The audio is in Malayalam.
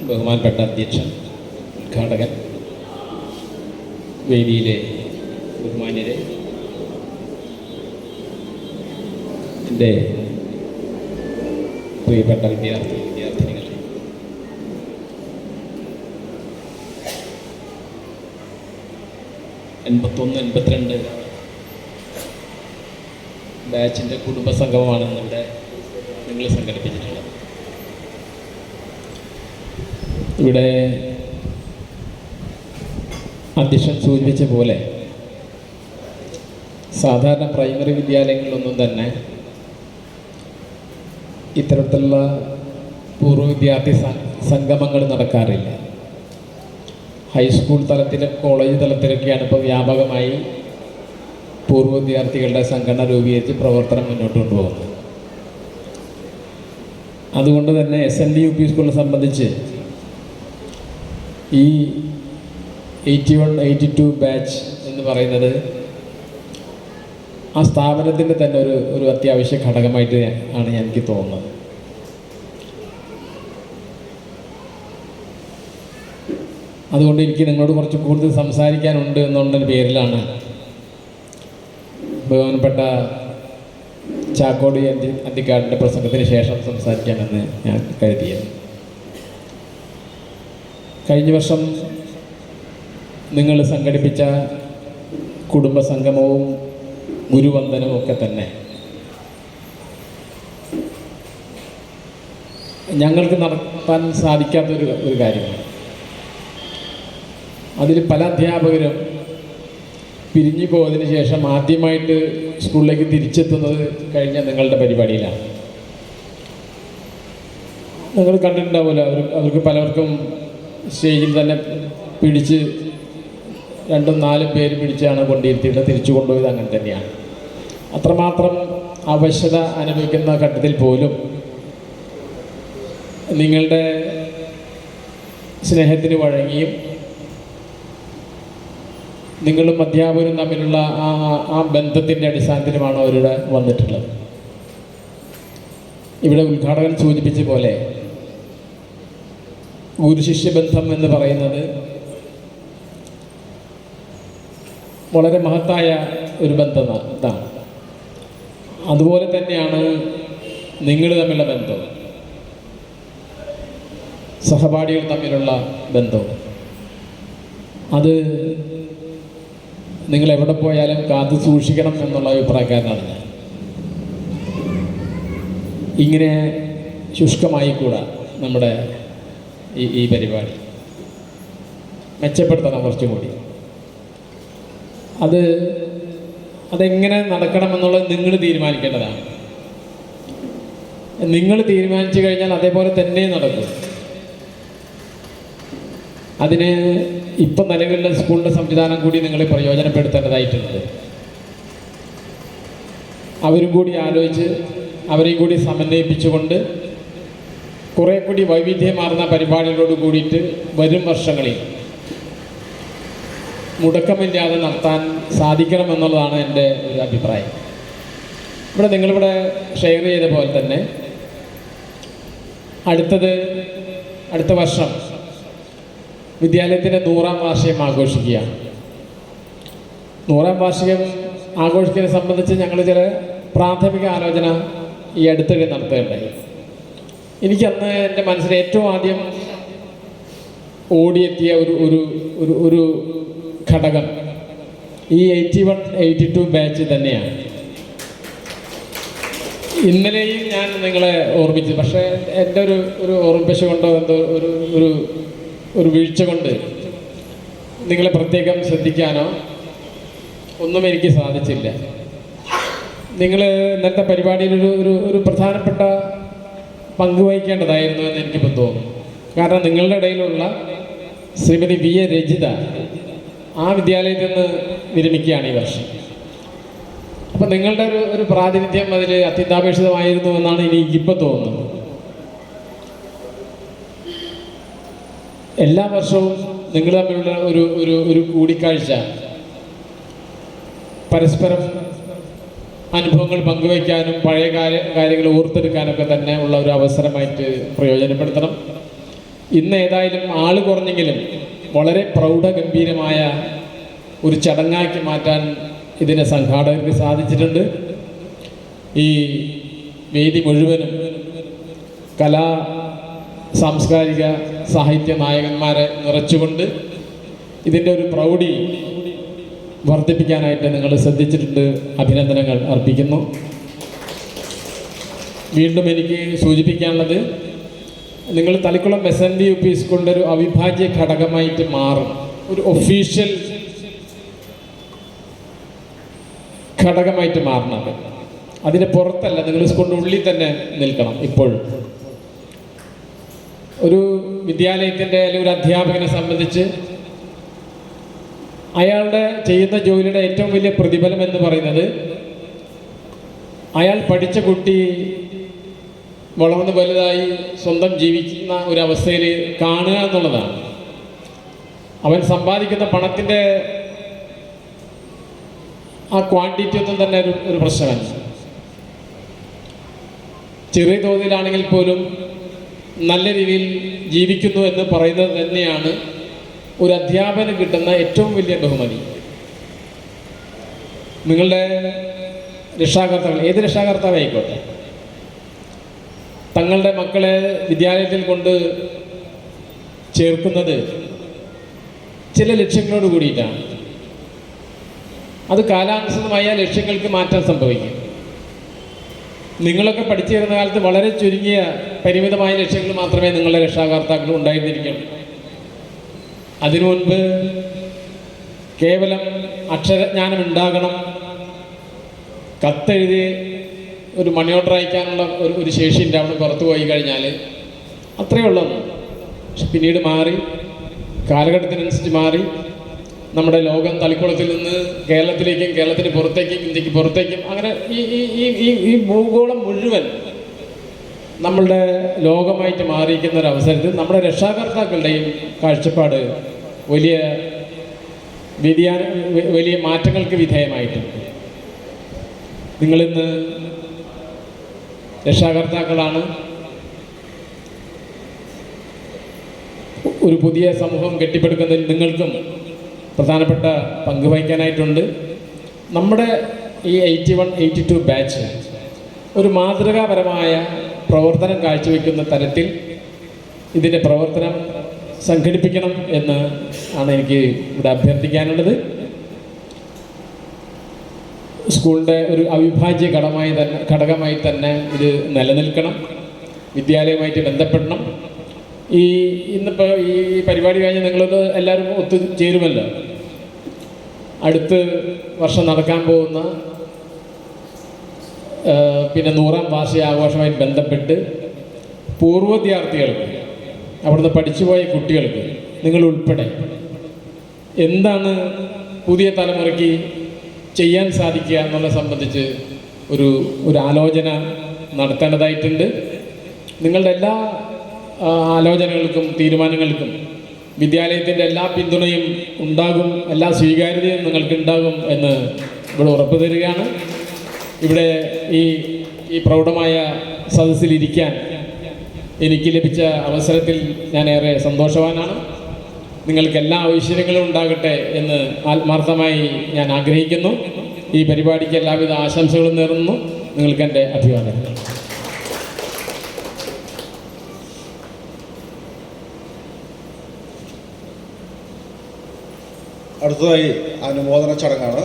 ബഹുമാനപ്പെട്ട അധ്യക്ഷൻ, ഉദ്ഘാടകൻ, വേദിയിലെ ബഹുമാന്യരെ, എൻ്റെ പ്രിയപ്പെട്ട വിദ്യാർത്ഥിനികളെ, എൺപത്തിരണ്ട് ബാച്ചിൻ്റെ കുടുംബസംഗമമാണ് ഇവിടെ നിങ്ങൾ സംഘടിപ്പിച്ചിട്ടുള്ളത്. ഇവിടെ അധ്യക്ഷൻ സൂചിപ്പിച്ച പോലെ സാധാരണ പ്രൈമറി വിദ്യാലയങ്ങളിലൊന്നും തന്നെ ഇത്തരത്തിലുള്ള പൂർവ്വ വിദ്യാർത്ഥി സംഗമങ്ങൾ നടക്കാറില്ല. ഹൈസ്കൂൾ തലത്തിലും കോളേജ് തലത്തിലൊക്കെയാണ് ഇപ്പോൾ വ്യാപകമായി പൂർവ്വ വിദ്യാർത്ഥികളുടെ സംഘടന രൂപീകരിച്ച് പ്രവർത്തനം മുന്നോട്ട് കൊണ്ടുപോകുന്നത്. അതുകൊണ്ട് തന്നെ SND UP സ്കൂളിനെ സംബന്ധിച്ച് ഈ 81-82 ബാച്ച് എന്ന് പറയുന്നത് ആ സ്ഥാപനത്തിൻ്റെ തന്നെ ഒരു അത്യാവശ്യ ഘടകമായിട്ട് ആണ് എനിക്ക് തോന്നുന്നത്. അതുകൊണ്ട് എനിക്ക് നിങ്ങളോട് കുറച്ച് കൂടുതൽ സംസാരിക്കാനുണ്ട് എന്നുള്ളൊരു പേരിലാണ് ബഹുമാനപ്പെട്ട ചാക്കോടി അന്തിക്കാടിൻ്റെ പ്രസംഗത്തിന് ശേഷം സംസാരിക്കാമെന്ന് ഞാൻ കരുതിയത്. കഴിഞ്ഞ വർഷം നിങ്ങൾ സംഘടിപ്പിച്ച കുടുംബസംഗമവും ഗുരുവന്ദനവും ഒക്കെ തന്നെ ഞങ്ങൾക്ക് നടത്താൻ സാധിക്കാത്തൊരു കാര്യമാണ്. അതിൽ പല അധ്യാപകരും പിരിഞ്ഞു പോയതിന് ശേഷം ആദ്യമായിട്ട് സ്കൂളിലേക്ക് തിരിച്ചെത്തുന്നത് കഴിഞ്ഞ നിങ്ങളുടെ പരിപാടിയിലാണ്. നിങ്ങൾ കണ്ടിട്ടുണ്ടാവുമല്ലോ, അവർക്ക് പലർക്കും സ്റ്റേജിൽ തന്നെ പിടിച്ച് 2-4 പേര് പിടിച്ചാണ് കൊണ്ടിരുത്തിയിട്ട് തിരിച്ചു കൊണ്ടുപോയത്. അങ്ങനെ തന്നെയാണ്. അത്രമാത്രം അവശത അനുഭവിക്കുന്ന ഘട്ടത്തിൽ പോലും നിങ്ങളുടെ സ്നേഹത്തിന് വഴങ്ങിയും നിങ്ങളും അധ്യാപകരും തമ്മിലുള്ള ആ ബന്ധത്തിൻ്റെ അടിസ്ഥാനത്തിലുമാണ് അവരുടെ വന്നിട്ടുള്ളത്. ഇവിടെ ഉദ്ഘാടകൻ സൂചിപ്പിച്ച പോലെ ഗുരുശിഷ്യബന്ധം എന്ന് പറയുന്നത് വളരെ മഹത്തായ ഒരു ബന്ധമാണ്. അതുപോലെ തന്നെയാണ് നിങ്ങൾ തമ്മിലുള്ള ബന്ധം, സഹപാഠികൾ തമ്മിലുള്ള ബന്ധം. അത് നിങ്ങൾ എവിടെ പോയാലും കാത്തു സൂക്ഷിക്കണം എന്നുള്ള അഭിപ്രായക്കാരനാണ് ഞാൻ. ഇങ്ങനെ ശുഷ്കമായിക്കൂടാ നമ്മുടെ ഈ പരിപാടി. മെച്ചപ്പെടുത്തണം കുറച്ചും കൂടി. അതെങ്ങനെ നടക്കണമെന്നുള്ളത് നിങ്ങൾ തീരുമാനിക്കേണ്ടതാണ്. നിങ്ങൾ തീരുമാനിച്ചു കഴിഞ്ഞാൽ അതേപോലെ തന്നെ നടക്കും. അതിന് ഇപ്പം നിലവിലുള്ള സ്കൂളിൻ്റെ സംവിധാനം കൂടി നിങ്ങൾ പ്രയോജനപ്പെടുത്തേണ്ടതായിട്ടുണ്ട്. അവരും കൂടി ആലോചിച്ച് അവരെയും കൂടി സമന്വയിപ്പിച്ചുകൊണ്ട് കുറേ കൂടി വൈവിധ്യമാർന്ന പരിപാടികളോട് കൂടിയിട്ട് വരും വർഷങ്ങളിൽ മുടക്കമില്ലാതെ നടത്താൻ സാധിക്കണമെന്നുള്ളതാണ് എൻ്റെ ഒരു അഭിപ്രായം. ഇവിടെ നിങ്ങളിവിടെ ഷെയർ ചെയ്ത പോലെ തന്നെ അടുത്ത വർഷം വിദ്യാലയത്തിൻ്റെ 100ാം വാർഷികം ആഘോഷിക്കുകയാണ്. 100ാം വാർഷികം ആഘോഷിക്കുന്നതിനെ സംബന്ധിച്ച് ഞങ്ങൾ ചില പ്രാഥമിക ആലോചന ഈ അടുത്തിടെ നടത്തുകയുണ്ടായി. എനിക്കന്ന് എൻ്റെ മനസ്സിൽ ഏറ്റവും ആദ്യം ഓടിയെത്തിയ ഒരു ഘടകം ഈ 81-82 ബാച്ച് തന്നെയാണ്. ഇന്നലെയും ഞാൻ നിങ്ങളെ ഓർമ്മിച്ചു. പക്ഷേ എൻ്റെ ഒരു ഓർമ്മിപ്പിച്ച കൊണ്ടോ എന്തോ ഒരു വീഴ്ച കൊണ്ട് നിങ്ങളെ പ്രത്യേകം ശ്രദ്ധിക്കാനോ ഒന്നും എനിക്ക് സാധിച്ചില്ല. നിങ്ങൾ ഇന്നത്തെ പരിപാടിയിൽ ഒരു പ്രധാനപ്പെട്ട പങ്കുവഹിക്കേണ്ടതായിരുന്നു എന്ന് എനിക്കിപ്പോൾ തോന്നുന്നു. കാരണം നിങ്ങളുടെ ഇടയിലുള്ള ശ്രീമതി VA രജിത ആ വിദ്യാലയത്തിൽ നിന്ന് വിരമിക്കുകയാണ് ഈ വർഷം. അപ്പം നിങ്ങളുടെ ഒരു പ്രാതിനിധ്യം അതിൽ അത്യന്താപേക്ഷിതമായിരുന്നു എന്നാണ് എനിക്കിപ്പോൾ തോന്നുന്നത്. എല്ലാ വർഷവും നിങ്ങൾ തമ്മിലുള്ള ഒരു കൂടിക്കാഴ്ച, പരസ്പരം അനുഭവങ്ങൾ പങ്കുവയ്ക്കാനും പഴയ കാര്യങ്ങൾ ഓർത്തെടുക്കാനൊക്കെ തന്നെ ഉള്ള ഒരു അവസരമായിട്ട് പ്രയോജനപ്പെടുത്തണം. ഇന്ന് ഏതായാലും ആള് കുറഞ്ഞെങ്കിലും വളരെ പ്രൗഢഗംഭീരമായ ഒരു ചടങ്ങാക്കി മാറ്റാൻ ഇതിൻ്റെ സംഘാടകർക്ക് സാധിച്ചിട്ടുണ്ട്. ഈ വേദി മുഴുവനും കലാ സാംസ്കാരിക സാഹിത്യ നായകന്മാരെ നിറച്ചുകൊണ്ട് ഇതിൻ്റെ ഒരു പ്രൗഢി വർദ്ധിപ്പിക്കാനായിട്ട് നിങ്ങൾ ശ്രദ്ധിച്ചിട്ടുണ്ട്. അഭിനന്ദനങ്ങൾ അർപ്പിക്കുന്നു. വീണ്ടും എനിക്ക് സൂചിപ്പിക്കാനുള്ളത്, നിങ്ങൾ തളിക്കുളം SNDUP സ്കൂളിൻ്റെ ഒരു അവിഭാജ്യ ഘടകമായിട്ട് മാറും. ഒരു ഒഫീഷ്യൽ ഘടകമായിട്ട് മാറണം. അതിന് പുറത്തല്ല, നിങ്ങൾ സ്കൂളിൻ്റെ ഉള്ളിൽ തന്നെ നിൽക്കണം. ഇപ്പോഴും ഒരു വിദ്യാലയത്തിൻ്റെ അല്ലെങ്കിൽ ഒരു അധ്യാപകനെ സംബന്ധിച്ച് അയാളുടെ ചെയ്യുന്ന ജോലിയുടെ ഏറ്റവും വലിയ പ്രതിഫലം എന്ന് പറയുന്നത് അയാൾ പഠിച്ച കുട്ടി വളർന്ന് വലുതായി സ്വന്തം ജീവിക്കുന്ന ഒരവസ്ഥയിൽ കാണുക എന്നുള്ളതാണ്. അവൻ സമ്പാദിക്കുന്ന പണത്തിൻ്റെ ആ ക്വാണ്ടിറ്റി ഒന്നും തന്നെ ഒരു പ്രശ്നമല്ല. ചെറിയ തോതിലാണെങ്കിൽ പോലും നല്ല രീതിയിൽ ജീവിക്കുന്നു എന്ന് പറയുന്നത് തന്നെയാണ് ഒരു അധ്യാപകന് കിട്ടുന്ന ഏറ്റവും വലിയ ബഹുമതി. നിങ്ങളുടെ രക്ഷാകർത്താക്കൾ, ഏത് രക്ഷാകർത്താവായിക്കോട്ടെ, തങ്ങളുടെ മക്കളെ വിദ്യാലയത്തിൽ കൊണ്ട് ചേർക്കുന്നത് ചില ലക്ഷ്യങ്ങളോട് കൂടിയിട്ടാണ്. അത് കാലാനുസൃതമായ ലക്ഷ്യങ്ങൾക്ക് മാറ്റം സംഭവിക്കും. നിങ്ങളൊക്കെ പഠിച്ചു വരുന്ന കാലത്ത് വളരെ ചുരുങ്ങിയ പരിമിതമായ ലക്ഷ്യങ്ങൾ മാത്രമേ നിങ്ങളുടെ രക്ഷാകർത്താക്കൾ ഉണ്ടായിരുന്നിരിക്കുള്ളൂ. അതിനു മുൻപ് കേവലം അക്ഷരജ്ഞാനം ഉണ്ടാകണം, കത്തെഴുതി ഒരു മണി ഓർഡർ അയക്കാനുള്ള ഒരു ശേഷിൻ്റെ അവിടെ പുറത്തു പോയി കഴിഞ്ഞാൽ അത്രയേ ഉള്ളൂ. പക്ഷെ പിന്നീട് മാറി, കാലഘട്ടത്തിനനുസരിച്ച് മാറി. നമ്മുടെ ലോകം തളിക്കുളത്തിൽ നിന്ന് കേരളത്തിലേക്കും കേരളത്തിന് പുറത്തേക്കും ഇന്ത്യക്ക് പുറത്തേക്കും അങ്ങനെ ഈ ഭൂഗോളം മുഴുവൻ നമ്മളുടെ ലോകമായിട്ട് മാറിയിരിക്കുന്ന ഒരു അവസരത്തിൽ നമ്മുടെ രക്ഷാകർത്താക്കളുടെയും കാഴ്ചപ്പാട് വലിയ മാറ്റങ്ങൾക്ക് വിധേയമായിട്ടുണ്ട്. നിങ്ങളിന്ന് രക്ഷാകർത്താക്കളാണ്. ഒരു പുതിയ സമൂഹം കെട്ടിപ്പടുക്കുന്നതിൽ നിങ്ങൾക്കും പ്രധാനപ്പെട്ട പങ്ക് വഹിക്കാനായിട്ടുണ്ട്. നമ്മുടെ ഈ 81-82 ബാച്ച് ഒരു മാതൃകാപരമായ പ്രവർത്തനം കാഴ്ചവെക്കുന്ന തരത്തിൽ ഇതിൻ്റെ പ്രവർത്തനം സംഘടിപ്പിക്കണം എന്ന് ആണ് എനിക്ക് ഇവിടെ അഭ്യർത്ഥിക്കാനുള്ളത്. സ്കൂളിൻ്റെ ഒരു അവിഭാജ്യ ഘടകമായി തന്നെ ഇത് നിലനിൽക്കണം, വിദ്യാലയവുമായിട്ട് ബന്ധപ്പെടണം. ഇന്നിപ്പോൾ ഈ പരിപാടി കഴിഞ്ഞ് നിങ്ങളത് എല്ലാവരും ഒത്തുചേരുമല്ലോ. അടുത്ത വർഷം നടക്കാൻ പോകുന്ന പിന്നെ 100ാം വാർഷിക ആഘോഷവുമായി ബന്ധപ്പെട്ട് പൂർവ്വ വിദ്യാർത്ഥികൾക്ക്, അവിടുന്ന് പഠിച്ചുപോയ കുട്ടികൾക്ക്, നിങ്ങൾ ഉൾപ്പെടെ എന്താണ് പുതിയ തലമുറയ്ക്ക് ചെയ്യാൻ സാധിക്കുക എന്നുള്ളത് സംബന്ധിച്ച് ഒരു ആലോചന നടത്തേണ്ടതായിട്ടുണ്ട്. നിങ്ങളുടെ എല്ലാ ആലോചനകൾക്കും തീരുമാനങ്ങൾക്കും വിദ്യാലയത്തിൻ്റെ എല്ലാ പിന്തുണയും ഉണ്ടാകും, എല്ലാ സ്വീകാര്യതയും നിങ്ങൾക്കുണ്ടാകും എന്ന് ഇവിടെ ഉറപ്പു തരികയാണ്. ഇവിടെ ഈ പ്രൗഢമായ സദസ്സിലിരിക്കാൻ എനിക്ക് ലഭിച്ച അവസരത്തിൽ ഞാൻ ഏറെ സന്തോഷവാനാണ്. നിങ്ങൾക്ക് എല്ലാ ഐശ്വര്യങ്ങളും ഉണ്ടാകട്ടെ എന്ന് ആത്മാർത്ഥമായി ഞാൻ ആഗ്രഹിക്കുന്നു. ഈ പരിപാടിക്ക് എല്ലാവിധ ആശംസകളും നേർന്നു. നിങ്ങൾക്ക് എൻ്റെ അഭിവാദനങ്ങൾ. അടുത്തതായി അനുമോദന ചടങ്ങാണ്.